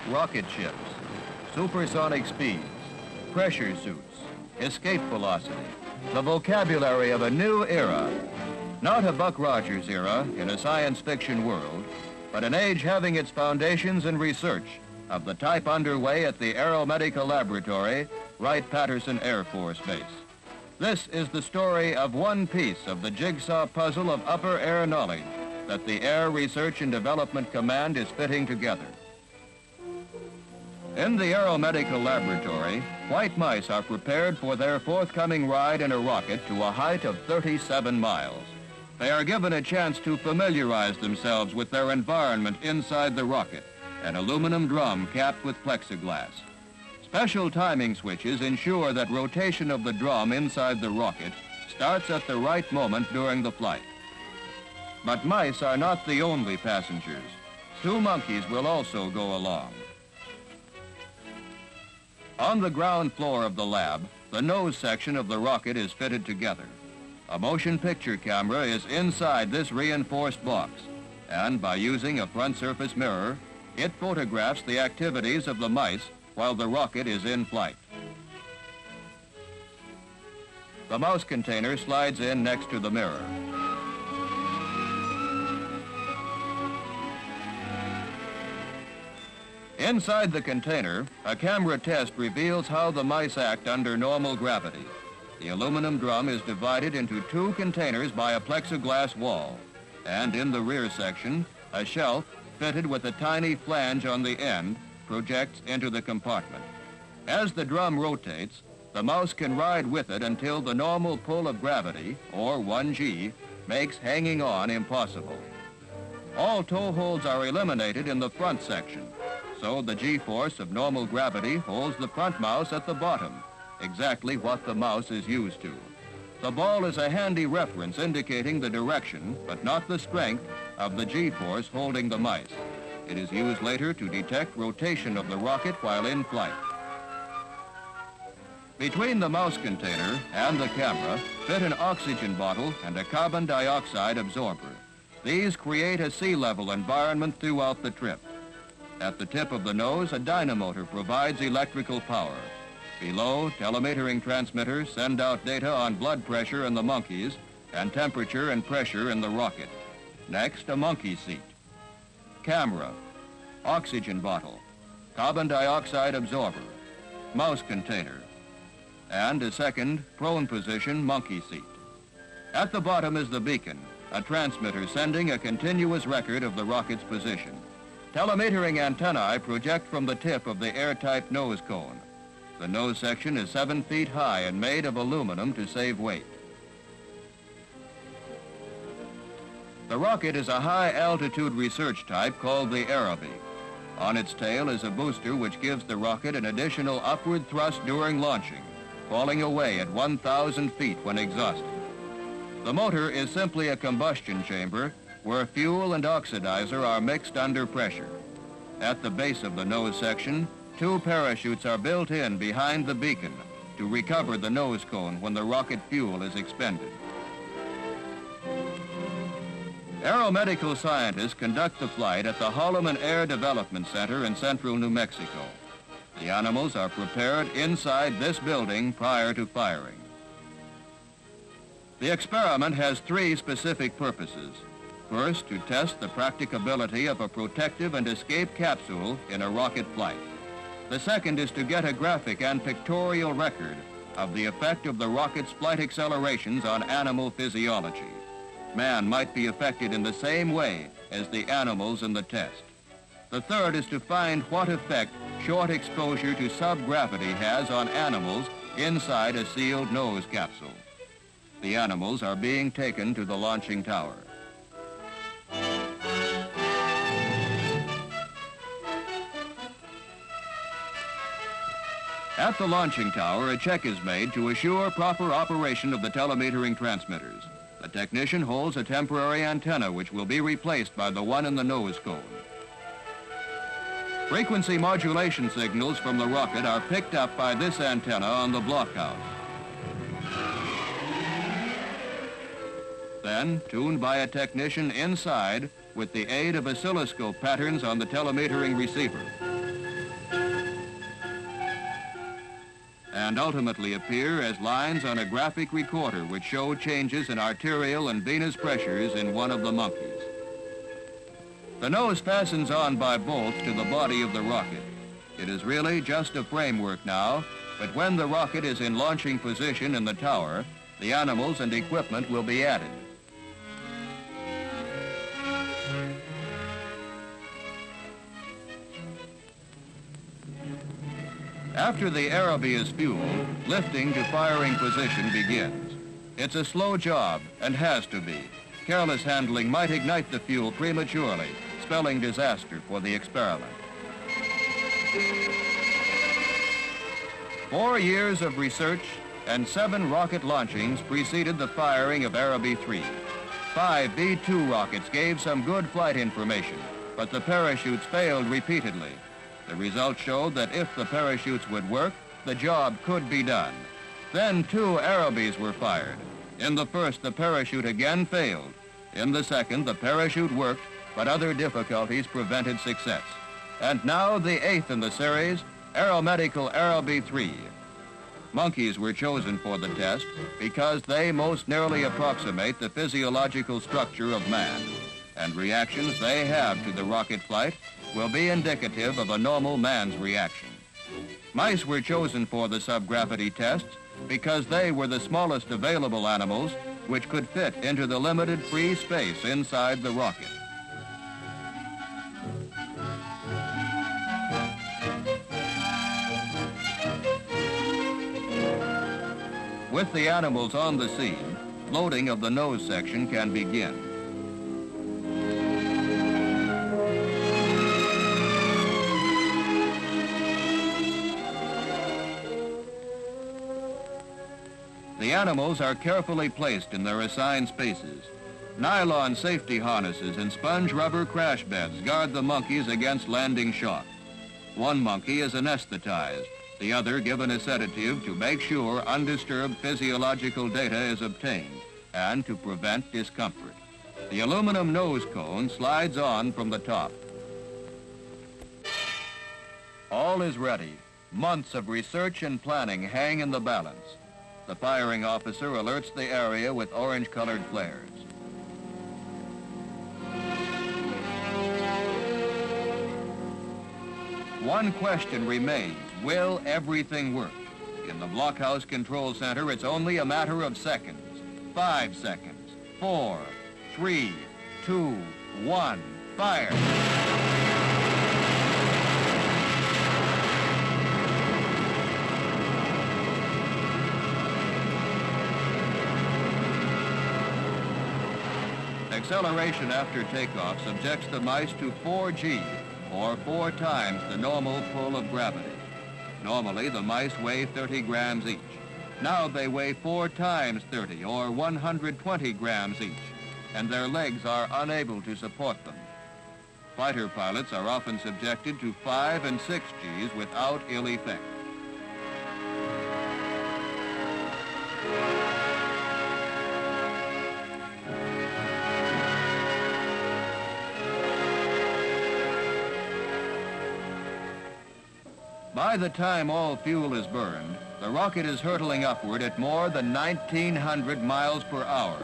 rocket ships, supersonic speeds, pressure suits, escape velocity, the vocabulary of a new era. Not a Buck Rogers era in a science fiction world, but an age having its foundations in research of the type underway at the Aeromedical Laboratory, Wright-Patterson Air Force Base. This is the story of one piece of the jigsaw puzzle of upper air knowledge that the Air Research and Development Command is fitting together. In the Aeromedical Laboratory, white mice are prepared for their forthcoming ride in a rocket to a height of 37 miles. They are given a chance to familiarize themselves with their environment inside the rocket, an aluminum drum capped with plexiglass. Special timing switches ensure that rotation of the drum inside the rocket starts at the right moment during the flight. But mice are not the only passengers. 2 monkeys will also go along. On the ground floor of the lab, the nose section of the rocket is fitted together. A motion picture camera is inside this reinforced box, and by using a front surface mirror, it photographs the activities of the mice while the rocket is in flight. The mouse container slides in next to the mirror. Inside the container, a camera test reveals how the mice act under normal gravity. The aluminum drum is divided into 2 containers by a plexiglass wall, and in the rear section, a shelf fitted with a tiny flange on the end projects into the compartment. As the drum rotates, the mouse can ride with it until the normal pull of gravity, or 1G, makes hanging on impossible. All tow holds are eliminated in the front section, so the G-force of normal gravity holds the front mouse at the bottom, exactly what the mouse is used to. The ball is a handy reference indicating the direction, but not the strength, of the G-force holding the mice. It is used later to detect rotation of the rocket while in flight. Between the mouse container and the camera fit an oxygen bottle and a carbon dioxide absorber. These create a sea level environment throughout the trip. At the tip of the nose, a dynamotor provides electrical power. Below, telemetering transmitters send out data on blood pressure in the monkeys and temperature and pressure in the rocket. Next, a monkey seat. Camera, oxygen bottle, carbon dioxide absorber, mouse container, and a second prone position monkey seat. At the bottom is the beacon, a transmitter sending a continuous record of the rocket's position. Telemetering antennae project from the tip of the airtight nose cone. The nose section is 7 feet high and made of aluminum to save weight. The rocket is a high-altitude research type called the Aerobee. On its tail is a booster which gives the rocket an additional upward thrust during launching, falling away at 1,000 feet when exhausted. The motor is simply a combustion chamber where fuel and oxidizer are mixed under pressure. At the base of the nose section, 2 parachutes are built in behind the beacon to recover the nose cone when the rocket fuel is expended. Aeromedical scientists conduct the flight at the Holloman Air Development Center in central New Mexico. The animals are prepared inside this building prior to firing. The experiment has 3 specific purposes. First, to test the practicability of a protective and escape capsule in a rocket flight. The second is to get a graphic and pictorial record of the effect of the rocket's flight accelerations on animal physiology. Man might be affected in the same way as the animals in the test. The third is to find what effect short exposure to subgravity has on animals inside a sealed nose capsule. The animals are being taken to the launching tower. At the launching tower, a check is made to assure proper operation of the telemetering transmitters. The technician holds a temporary antenna which will be replaced by the one in the nose cone. Frequency modulation signals from the rocket are picked up by this antenna on the blockhouse. Then, tuned by a technician inside with the aid of oscilloscope patterns on the telemetering receiver. and ultimately appear as lines on a graphic recorder which show changes in arterial and venous pressures in one of the monkeys. The nose fastens on by bolts to the body of the rocket. It is really just a framework now, but when the rocket is in launching position in the tower, the animals and equipment will be added. After the Aerobee is fueled, lifting to firing position begins. It's a slow job and has to be. Careless handling might ignite the fuel prematurely, spelling disaster for the experiment. 4 years of research and 7 rocket launchings preceded the firing of Aerobee 3. 5 B-2 rockets gave some good flight information, but the parachutes failed repeatedly. The results showed that if the parachutes would work, the job could be done. Then 2 Aerobees were fired. In the first, the parachute again failed. In the second, the parachute worked, but other difficulties prevented success. And now the 8th in the series, Aeromedical Aerobee 3. Monkeys were chosen for the test because they most nearly approximate the physiological structure of man, and reactions they have to the rocket flight will be indicative of a normal man's reaction. Mice were chosen for the subgravity tests because they were the smallest available animals which could fit into the limited free space inside the rocket. With the animals on the scene, loading of the nose section can begin. The animals are carefully placed in their assigned spaces. Nylon safety harnesses and sponge rubber crash beds guard the monkeys against landing shock. One monkey is anesthetized, the other given a sedative to make sure undisturbed physiological data is obtained and to prevent discomfort. The aluminum nose cone slides on from the top. All is ready. Months of research and planning hang in the balance. The firing officer alerts the area with orange-colored flares. One question remains: will everything work? In the blockhouse control center, it's only a matter of seconds. 5 seconds. 4, 3, 2, 1, fire! Acceleration after takeoff subjects the mice to 4G, or 4 times the normal pull of gravity. Normally, the mice weigh 30 grams each. Now they weigh 4 times 30, or 120 grams each, and their legs are unable to support them. Fighter pilots are often subjected to 5 and 6 Gs without ill effect. By the time all fuel is burned, the rocket is hurtling upward at more than 1,900 miles per hour.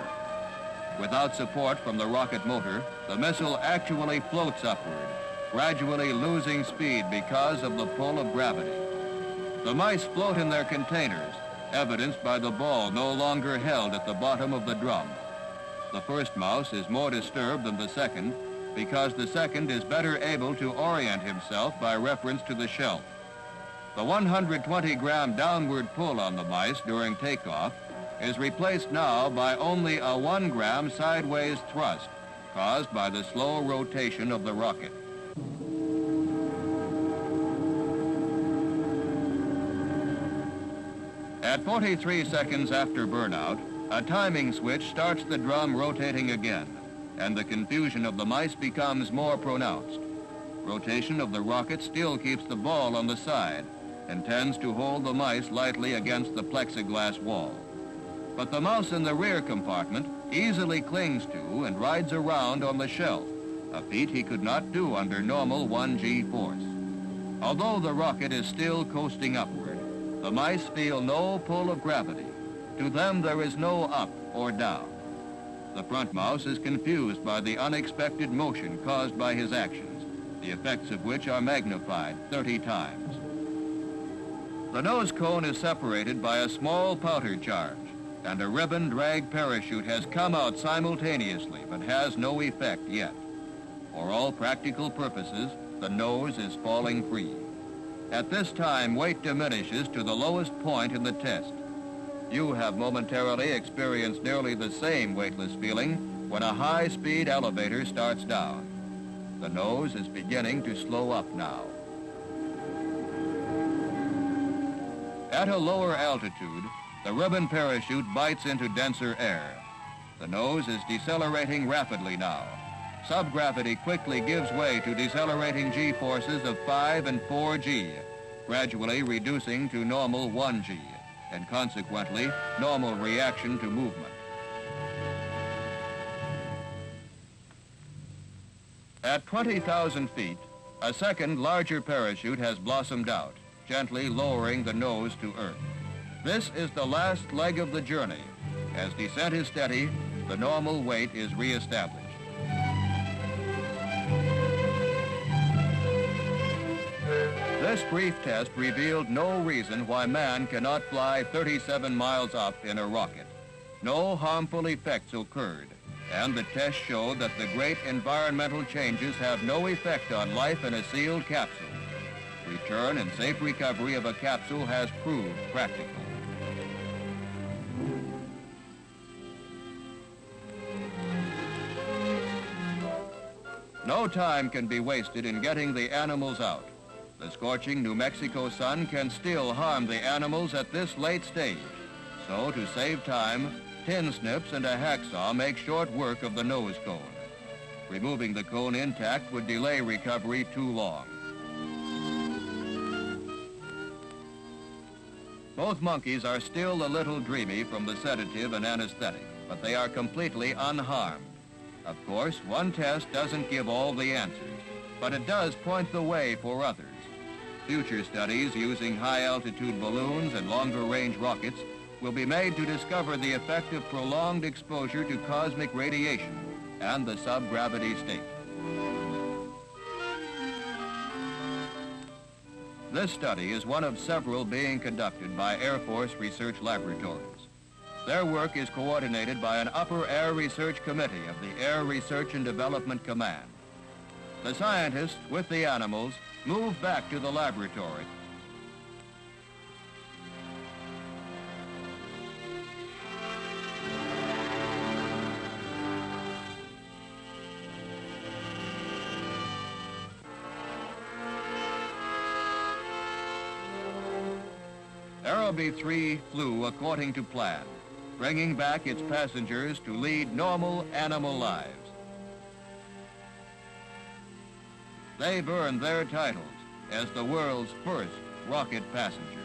Without support from the rocket motor, the missile actually floats upward, gradually losing speed because of the pull of gravity. The mice float in their containers, evidenced by the ball no longer held at the bottom of the drum. The first mouse is more disturbed than the second because the second is better able to orient himself by reference to the shelf. The 120-gram downward pull on the mice during takeoff is replaced now by only a 1-gram sideways thrust caused by the slow rotation of the rocket. At 43 seconds after burnout, a timing switch starts the drum rotating again, and the confusion of the mice becomes more pronounced. Rotation of the rocket still keeps the ball on the side and tends to hold the mice lightly against the plexiglass wall. But the mouse in the rear compartment easily clings to and rides around on the shelf, a feat he could not do under normal 1G force. Although the rocket is still coasting upward, The mice feel no pull of gravity. To them, there is no up or down. The front mouse is confused by the unexpected motion caused by his actions, the effects of which are magnified 30 times. The nose cone is separated by a small powder charge, and a ribbon drag parachute has come out simultaneously, but has no effect yet. For all practical purposes, the nose is falling free. At this time, weight diminishes to the lowest point in the test. You have momentarily experienced nearly the same weightless feeling when a high-speed elevator starts down. The nose is beginning to slow up now. At a lower altitude, the ribbon parachute bites into denser air. The nose is decelerating rapidly now. Subgravity quickly gives way to decelerating G-forces of 5 and 4G, gradually reducing to normal 1G, and consequently, normal reaction to movement. At 20,000 feet, a second, larger parachute has blossomed out, gently lowering the nose to Earth. This is the last leg of the journey. As descent is steady, the normal weight is reestablished. This brief test revealed no reason why man cannot fly 37 miles up in a rocket. No harmful effects occurred, and the test showed that the great environmental changes have no effect on life in a sealed capsule. Return and safe recovery of a capsule has proved practical. No time can be wasted in getting the animals out. The scorching New Mexico sun can still harm the animals at this late stage. So to save time, tin snips and a hacksaw make short work of the nose cone. Removing the cone intact would delay recovery too long. Both monkeys are still a little dreamy from the sedative and anesthetic, but they are completely unharmed. Of course, one test doesn't give all the answers, but it does point the way for others. Future studies using high-altitude balloons and longer-range rockets will be made to discover the effect of prolonged exposure to cosmic radiation and the subgravity state. This study is one of several being conducted by Air Force research laboratories. Their work is coordinated by an Upper Air Research Committee of the Air Research and Development Command. The scientists, with the animals, move back to the laboratory. Aerobee 3 flew according to plan, bringing back its passengers to lead normal animal lives. They've earned their titles as the world's first rocket passengers.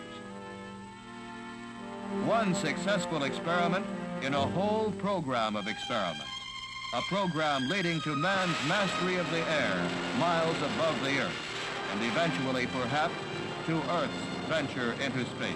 One successful experiment in a whole program of experiments. A program leading to man's mastery of the air miles above the Earth, and eventually, perhaps, to Earth's venture into space.